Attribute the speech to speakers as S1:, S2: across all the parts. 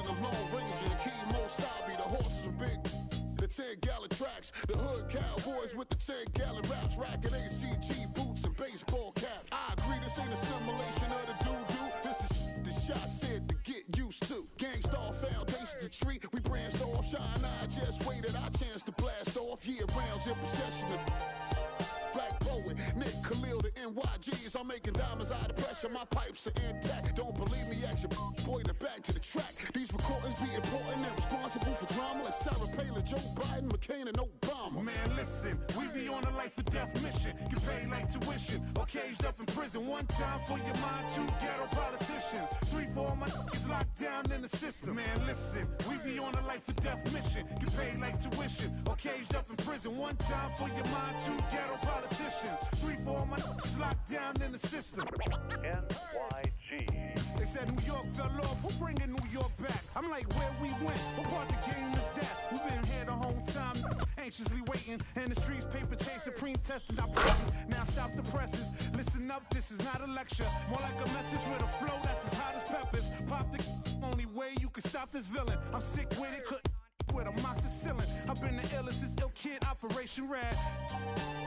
S1: in a Lone Ranger and Kimo Sabi. The horses are big. The 10-gallon tracks, the hood cowboys with the 10-gallon raps, racking ACG boots and baseball caps. I agree, this ain't a simulation of the doo-doo. This is the shot said to get used to. Gangstar foundation to treat, we branched off. Shine, I just waited our chance to blast off. Year rounds in possession of Black Poet, Nick Khalil, the NYGs. I'm making diamonds out of pressure, my pipes are intact. Don't believe me, ask your boy in the back to the track. These recordings be important and responsible for drama like Sarah Palin, Joe Biden, McCain, and Obama.
S2: Man, listen, we be on a life or death mission. Get paid like tuition or caged up in prison. One time for your mind, two ghetto politicians. 3 for all my niggas locked down in the system. Man, listen, we be on a life or death mission. Get paid like tuition or caged up in prison. One time for your mind, two ghetto politicians. 3 for all my niggas locked down in the system.
S3: NYG.
S2: They said New York fell off, who bringing New York back? I'm like, where we went? What part the game is that? We've been here the whole time, anxiously waiting. And the streets paper chase, supreme testing our prices. Now stop the presses, listen up, this is not a lecture. More like a message with a flow that's as hot as peppers. Pop the only way you can stop this villain. I'm sick with it, couldn't with amoxicillin. I've been the illest since Ill Kid, Operation Rad.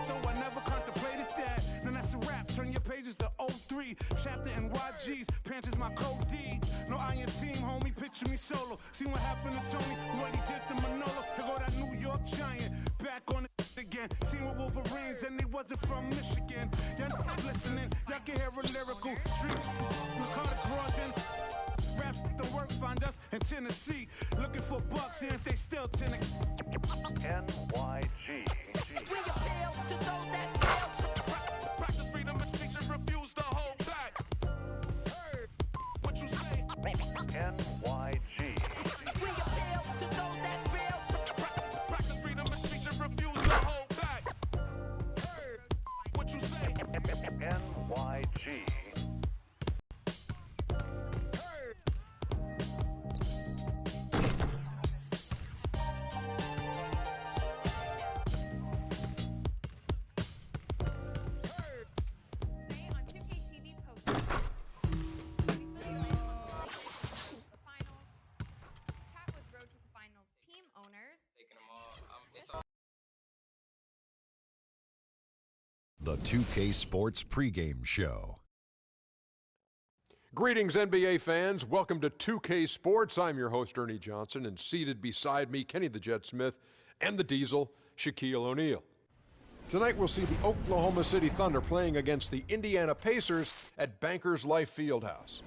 S2: Though I never contemplated that. Then that's a wrap, turn your pages to 03. Chapter NYG's, pants is my code D. No iron team, homie, picture me solo. See what happened to Tony, what he did to Manolo. Here go that New York Giant, back on it again. Seen with Wolverines and they wasn't from Michigan. Y'all not listening, y'all can hear a lyrical street. Narcotics, raw dens. Raps don't work, find us in Tennessee. Looking for bucks, and if they still tend to
S3: NYG.
S4: We appeal to those that fail.
S2: Practice freedom of speech and refuse to hold back. Hey, what you say?
S3: NYG.
S4: We appeal to those that fail.
S2: Practice freedom of speech and refuse to hold back. Hey, what you say?
S3: NYG.
S5: The 2K Sports pregame show.
S6: Greetings, NBA fans. Welcome to 2K Sports. I'm your host, Ernie Johnson, and seated beside me, Kenny the Jet Smith, and the Diesel, Shaquille O'Neal. Tonight, we'll see the Oklahoma City Thunder playing against the Indiana Pacers at Bankers Life Fieldhouse.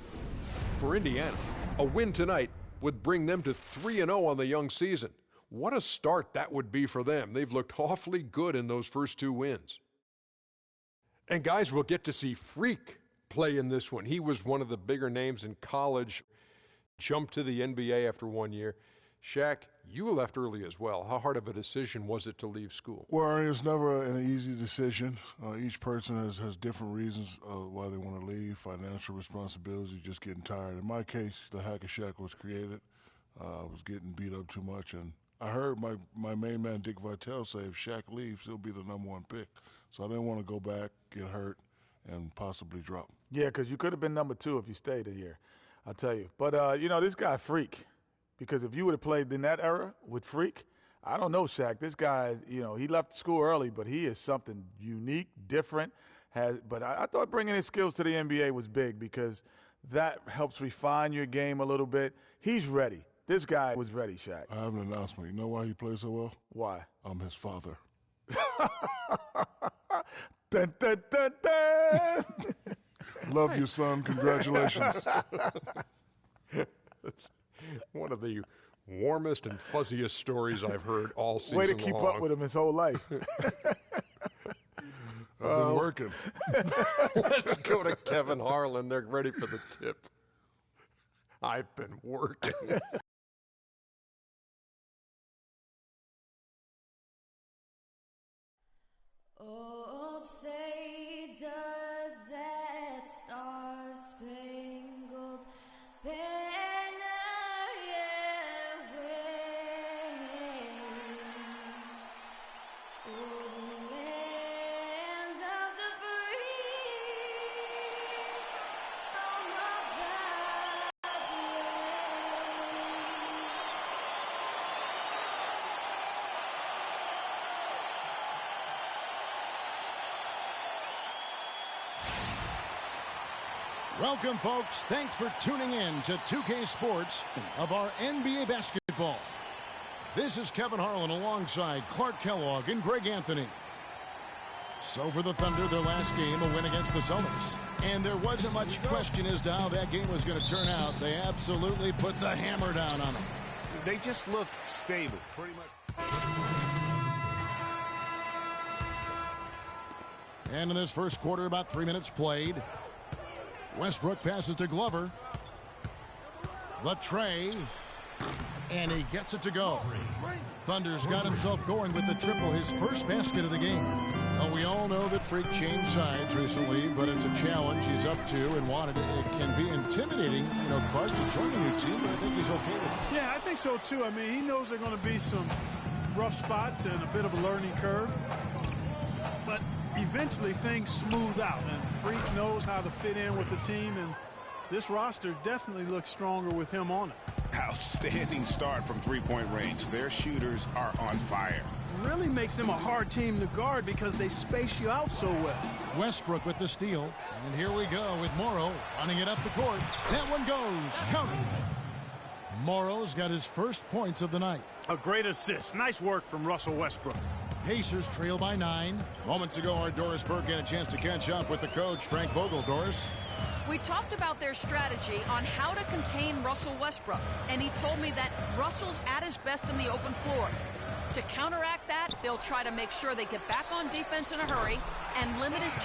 S6: For Indiana, a win tonight would bring them to 3-0 on the young season. What a start that would be for them. They've looked awfully good in those first 2 wins. And guys, we'll get to see Freak play in this one. He was one of the bigger names in college, jumped to the NBA after 1 year. Shaq, you left early as well. How hard of a decision was it to leave school?
S7: Well, it's never an easy decision. Each person has different reasons why they want to leave, financial responsibilities, just getting tired. In my case, the Hack and Shack was created. I was getting beat up too much, and I heard my main man, Dick Vitale, say if Shaq leaves, he'll be the #1 pick. So I didn't want to go back, get hurt, and possibly drop.
S8: Yeah, because you could have been #2 if you stayed a year, I'll tell you. But, this guy, Freak, because if you would have played in that era with Freak, I don't know, Shaq. This guy, he left school early, but he is something unique, different. But I thought bringing his skills to the NBA was big because that helps refine your game a little bit. He's ready. This guy was ready, Shaq.
S7: I have an announcement. You know why he plays so well?
S8: Why?
S7: I'm his father.
S8: Dun, dun, dun, dun.
S7: Love you, son. Congratulations.
S6: That's one of the warmest and fuzziest stories I've heard all season long.
S8: Way to keep up with him his whole life.
S7: I've been working.
S6: Let's go to Kevin Harlan. They're ready for the tip. I've been working.
S9: Oh, say does that star-spangled banner yet wave o'er the land of the free, on my fireplace?
S10: Welcome, folks. Thanks for tuning in to 2K Sports of our NBA basketball. This is Kevin Harlan alongside Clark Kellogg and Greg Anthony. So for the Thunder, their last game, a win against the Celtics. And there wasn't much question as to how that game was going to turn out. They absolutely put the hammer down on them.
S11: They just looked stable, pretty much.
S10: And in this first quarter, about 3 minutes played. Westbrook passes to Glover. The tray. And he gets it to go. Thunder's got himself going with the triple, his first basket of the game. Well, we all know that Freak changed sides recently, but it's a challenge he's up to and wanted it. It can be intimidating, you know, Clark, to join a new team, but I think he's okay with it.
S2: Yeah, I think so, too. I mean, he knows there are going to be some rough spots and a bit of a learning curve. But eventually things smooth out, and Freak knows how to fit in with the team, and this roster definitely looks stronger with him on it.
S11: Outstanding start from three-point range. Their shooters are on fire.
S2: Really makes them a hard team to guard because they space you out so well.
S10: Westbrook with the steal, and here we go with Morrow running it up the court. That one goes. Count it. Morrow's got his first points of the night.
S2: A great assist. Nice work from Russell Westbrook.
S10: Pacers trail by 9. Moments ago, our Doris Burke had a chance to catch up with the coach, Frank Vogel. Doris?
S12: We talked about their strategy on how to contain Russell Westbrook, and he told me that Russell's at his best in the open floor. To counteract that, they'll try to make sure they get back on defense in a hurry and limit his...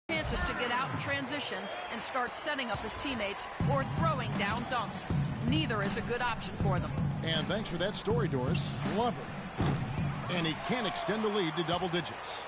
S12: chances to get out in transition and start setting up his teammates or throwing down dunks. Neither is a good option for them.
S10: And thanks for that story, Doris. Love it. And he can extend the lead to double digits.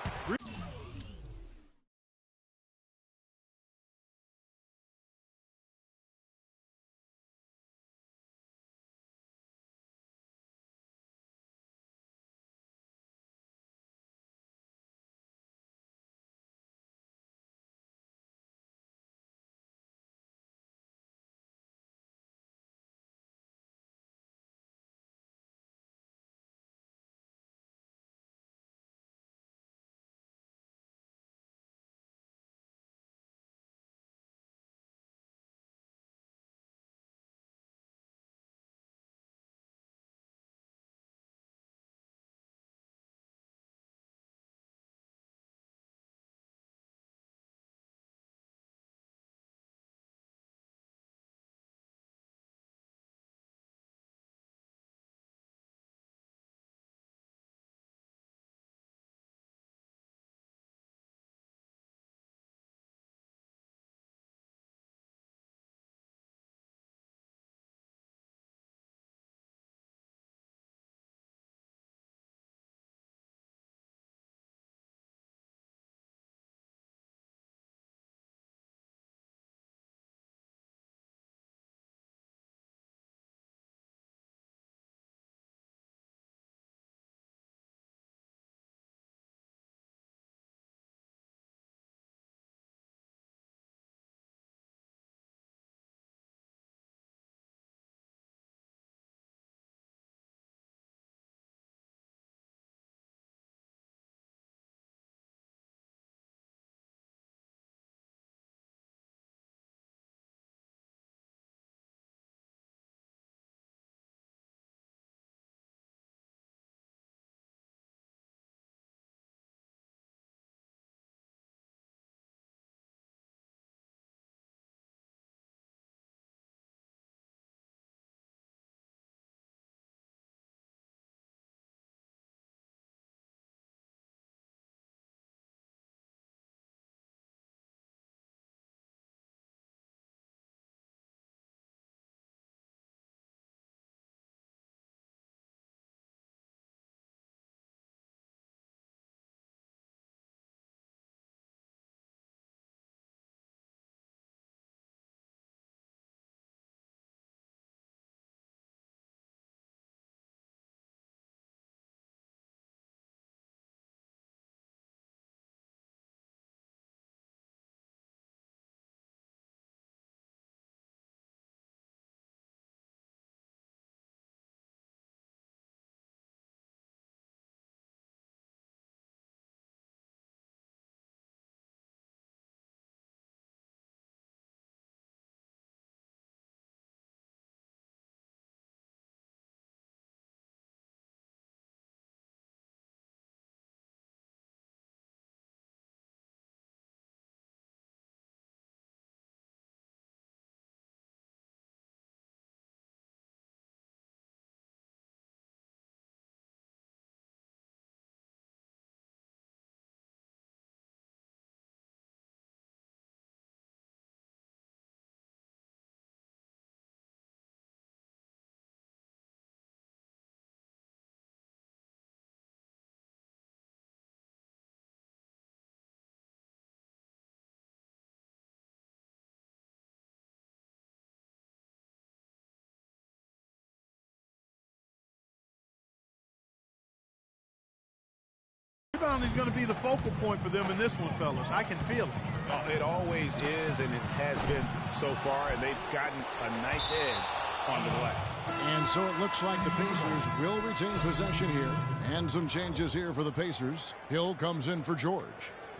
S2: rebounding is going to be the focal point for them in this one, fellas. I can feel it.
S11: Well, it always is, and it has been so far, and they've gotten a nice edge on the glass.
S10: And so it looks like the Pacers will retain possession here. And some changes here for the Pacers. Hill comes in for George.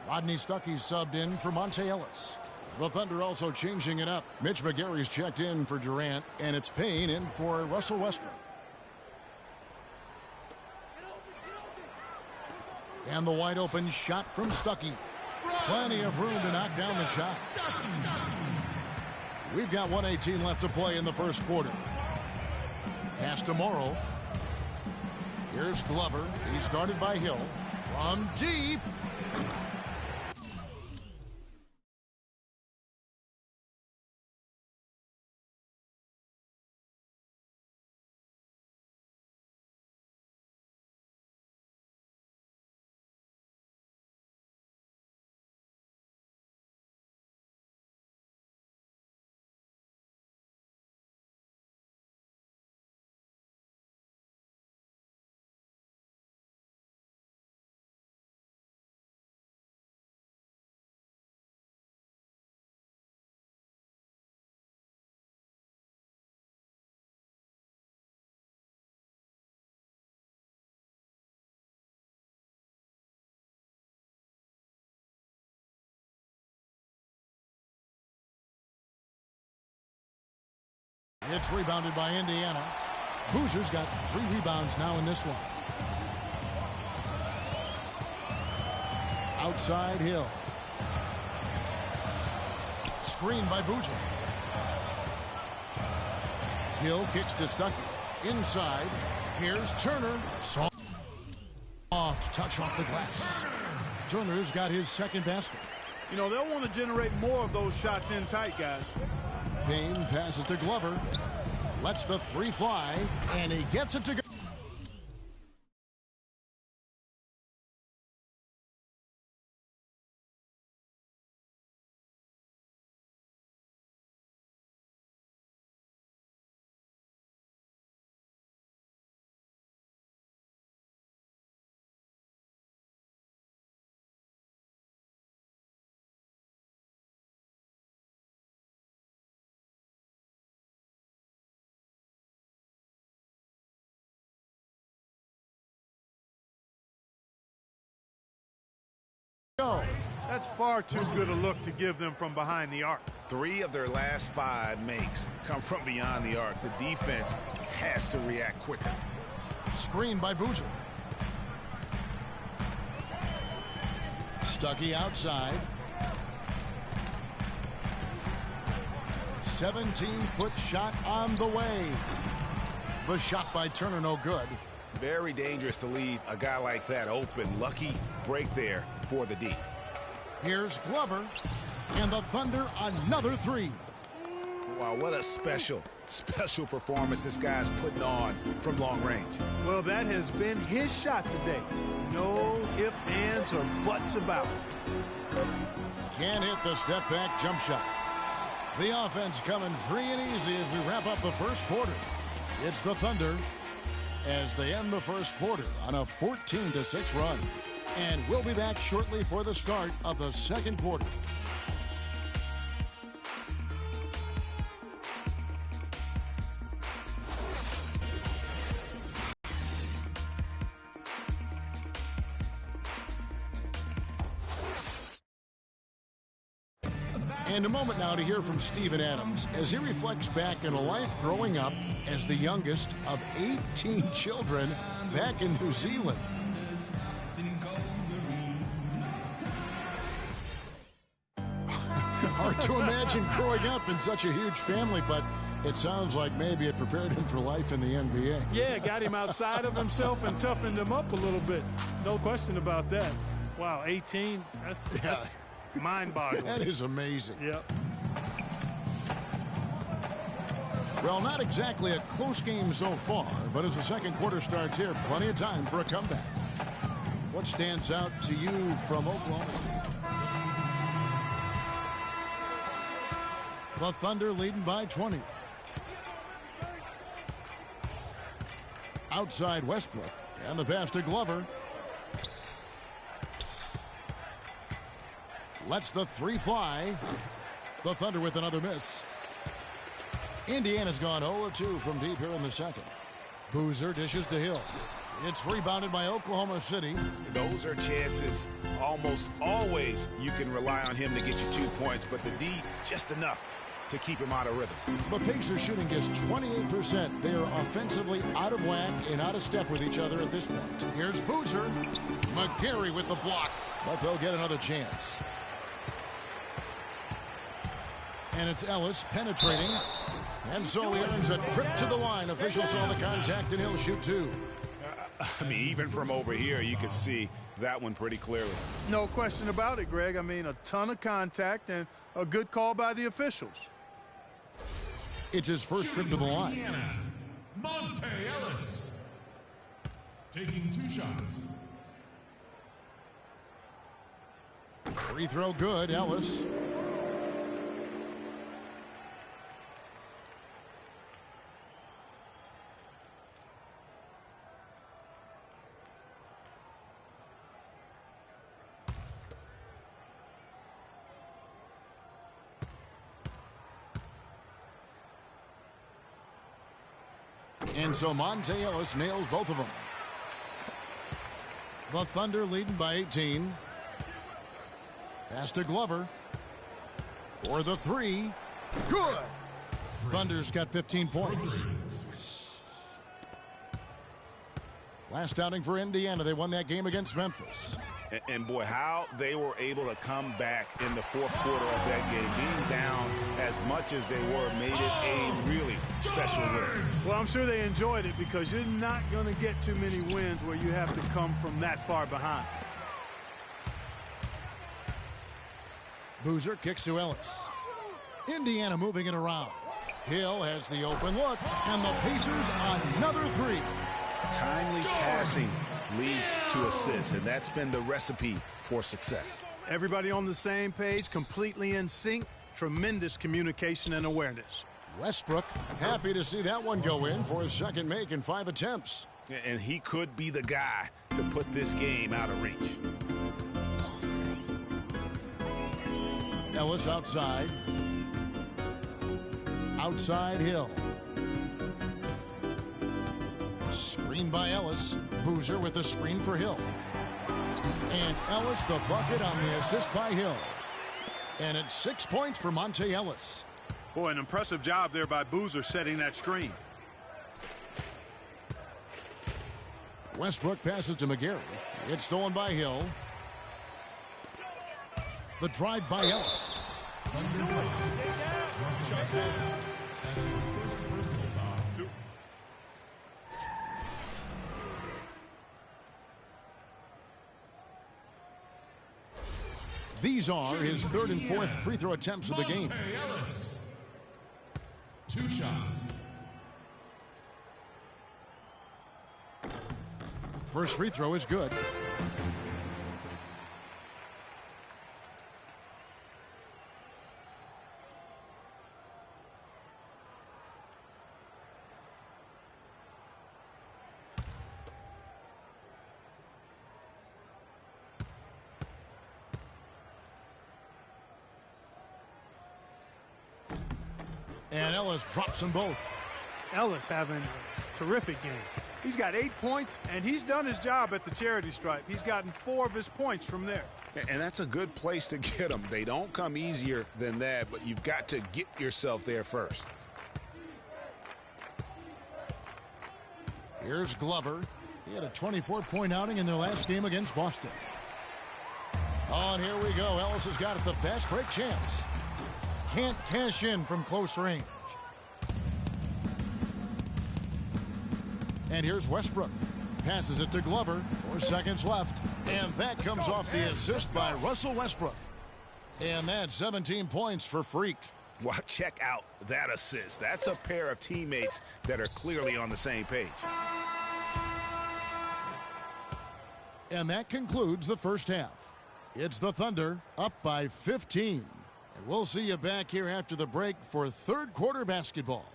S10: Rodney Stuckey's subbed in for Monte Ellis. The Thunder also changing it up. Mitch McGary's checked in for Durant, and it's Payne in for Russell Westbrook. And the wide open shot from Stuckey. Plenty of room to knock down the shot. We've got 1:18 left to play in the first quarter. Pass to Morrow. Here's Glover. He's guarded by Hill. From deep. It's rebounded by Indiana. Hoosiers got 3 rebounds now in this one. Outside Hill. Screen by Boozer. Hill kicks to Stuckey. Inside. Here's Turner. Soft touch off the glass. Turner's got his second basket.
S2: You know, they'll want to generate more of those shots in tight, guys.
S10: Payne passes to Glover. Lets the 3 fly, and he gets it to go.
S2: That's far too good a look to give them from behind the arc.
S11: 3 of their last 5 makes come from beyond the arc. The defense has to react quicker.
S10: Screen by Boozer. Stuckey outside. 17-foot shot on the way. The shot by Turner no good.
S11: Very dangerous to leave a guy like that open. Lucky break there for the D.
S10: Here's Glover, and the Thunder another 3.
S11: Wow, what a special performance this guy's putting on from long range.
S2: Well, that has been his shot today. No ifs, ands, or buts about it.
S10: Can't hit the step-back jump shot. The offense coming free and easy as we wrap up the first quarter. It's the Thunder as they end the first quarter on a 14-6 run. And we'll be back shortly for the start of the second quarter. And a moment now to hear from Steven Adams as he reflects back on a life growing up as the youngest of 18 children back in New Zealand. Hard to imagine growing up in such a huge family, but it sounds like maybe it prepared him for life in the NBA.
S13: Yeah, got him outside of himself and toughened him up a little bit. No question about that. Wow, 18, that's mind-boggling.
S10: That is amazing.
S13: Yep.
S10: Well, not exactly a close game so far, but as the second quarter starts here, plenty of time for a comeback. What stands out to you from Oklahoma City? The Thunder leading by 20. Outside Westbrook, and the pass to Glover. Lets the three fly. The Thunder with another miss. Indiana's gone 0 of 2 from deep here in the second. Boozer dishes to Hill. It's rebounded by Oklahoma City.
S11: Those are chances almost always you can rely on him to get you 2 points, but the D just enough to keep him out of rhythm.
S10: The Pacers shooting just 28%. They are offensively out of whack and out of step with each other at this point. Here's Boozer. McGarry with the block, but they'll get another chance. And it's Ellis penetrating. And so he earns a trip to the line. Officials saw the contact and he'll shoot 2.
S11: I mean, even from over here, you can see that one pretty clearly.
S2: No question about it, Greg. I mean, a ton of contact and a good call by the officials.
S10: It's his first trip to the line.
S14: Indiana, Monte Ellis. Taking 2 shots.
S10: Free throw good, Ellis. And so Monte Ellis nails both of them. The Thunder leading by 18. Pass to Glover. For the 3. Good. Thunder's got 15 points. Last outing for Indiana. They won that game against Memphis.
S11: And boy, how they were able to come back in the fourth quarter of that game. Being down as much as they were made it a really special win.
S2: Well, I'm sure they enjoyed it because you're not going to get too many wins where you have to come from that far behind.
S10: Boozer kicks to Ellis. Indiana moving it around. Hill has the open look, and the Pacers another 3.
S11: Timely passing leads to assists, and that's been the recipe for success.
S2: Everybody on the same page, completely in sync, tremendous communication and awareness.
S10: Westbrook happy to see that one go in for his second make in 5 attempts.
S11: And he could be the guy to put this game out of reach.
S10: Ellis outside. Outside Hill. Screen by Ellis. Boozer with the screen for Hill. And Ellis the bucket on the assist by Hill. And it's 6 points for Monte Ellis.
S2: Boy, an impressive job there by Boozer setting that screen.
S10: Westbrook passes to McGarry. It's stolen by Hill. The drive by Ellis. These are his 3rd and 4th free throw attempts of the game.
S14: Ellis. 2 shots.
S10: First free throw is good. And Ellis drops them both.
S2: Ellis having a terrific game. He's got 8 points, and he's done his job at the charity stripe. He's gotten 4 of his points from there.
S11: And that's a good place to get them. They don't come easier than that, but you've got to get yourself there first.
S10: Here's Glover. He had a 24-point outing in their last game against Boston. Oh, and here we go. Ellis has got it, the fast break chance. Can't cash in from close range. And here's Westbrook. Passes it to Glover. 4 seconds left. And that comes off the assist by Russell Westbrook. And that's 17 points for Freak.
S11: Well, check out that assist. That's a pair of teammates that are clearly on the same page.
S10: And that concludes the first half. It's the Thunder up by 15. And we'll see you back here after the break for 3rd quarter basketball.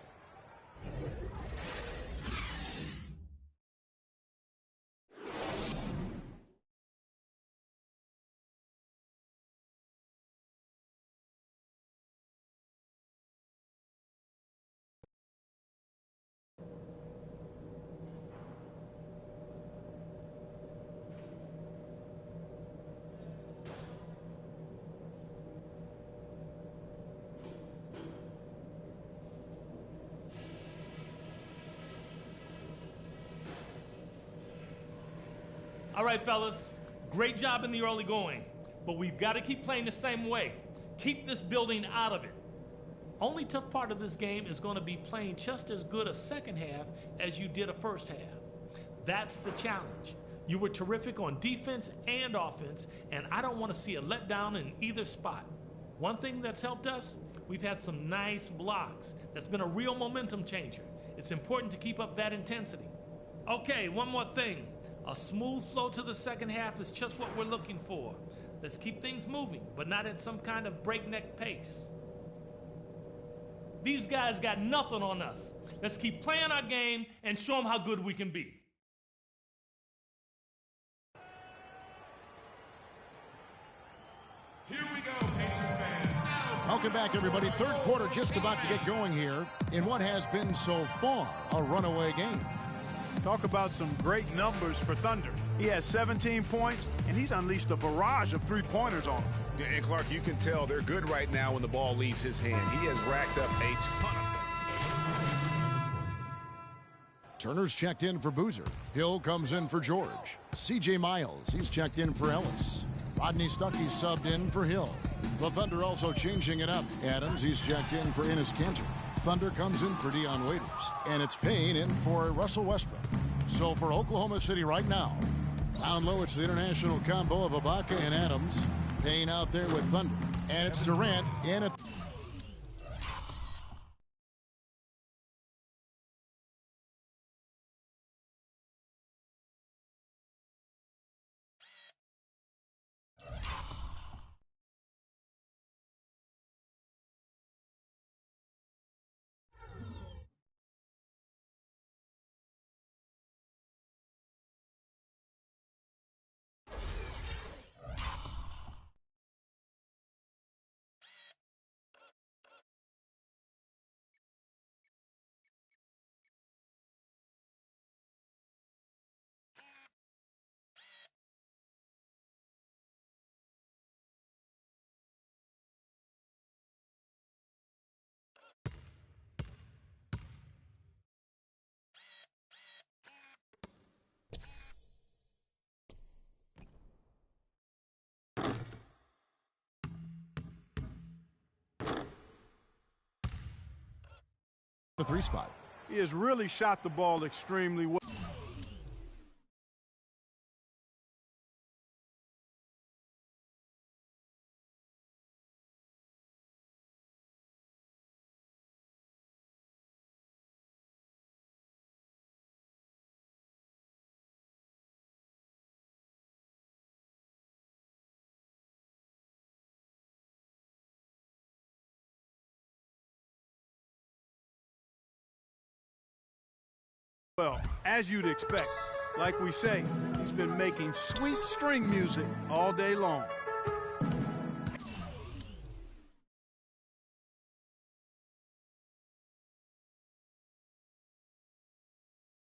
S15: All right, fellas, great job in the early going, but we've got to keep playing the same way. Keep this building out of it.
S16: Only tough part of this game is going to be playing just as good a second half as you did a first half. That's the challenge. You were terrific on defense and offense, and I don't want to see a letdown in either spot. One thing that's helped us, we've had some nice blocks. That's been a real momentum changer. It's important to keep up that intensity.
S15: Okay, one more thing. A smooth flow to the second half is just what we're looking for. Let's keep things moving, but not at some kind of breakneck pace. These guys got nothing on us. Let's keep playing our game and show them how good we can be.
S14: Here we go, Pacers fans.
S10: Welcome back, everybody. Third quarter just about to get going here in what has been so far a runaway game.
S17: Talk about some great numbers for Thunder. He has 17 points, and he's unleashed a barrage of three-pointers on them.
S11: Yeah, and Clark, you can tell they're good right now when the ball leaves his hand. He has racked up a ton of them.
S10: Turner's checked in for Boozer. Hill comes in for George. C.J. Miles, he's checked in for Ellis. Rodney Stuckey subbed in for Hill. The Thunder also changing it up. Adams, he's checked in for Enes Kanter. Thunder comes in for Dion Waiters. And it's Payne in for Russell Westbrook. So for Oklahoma City right now, down low, it's the international combo of Ibaka and Adams. Payne out there with Thunder. And it's Durant in at... the three spot.
S17: He has really shot the ball extremely well. Well, as you'd expect, like we say, he's been making sweet string music all day long.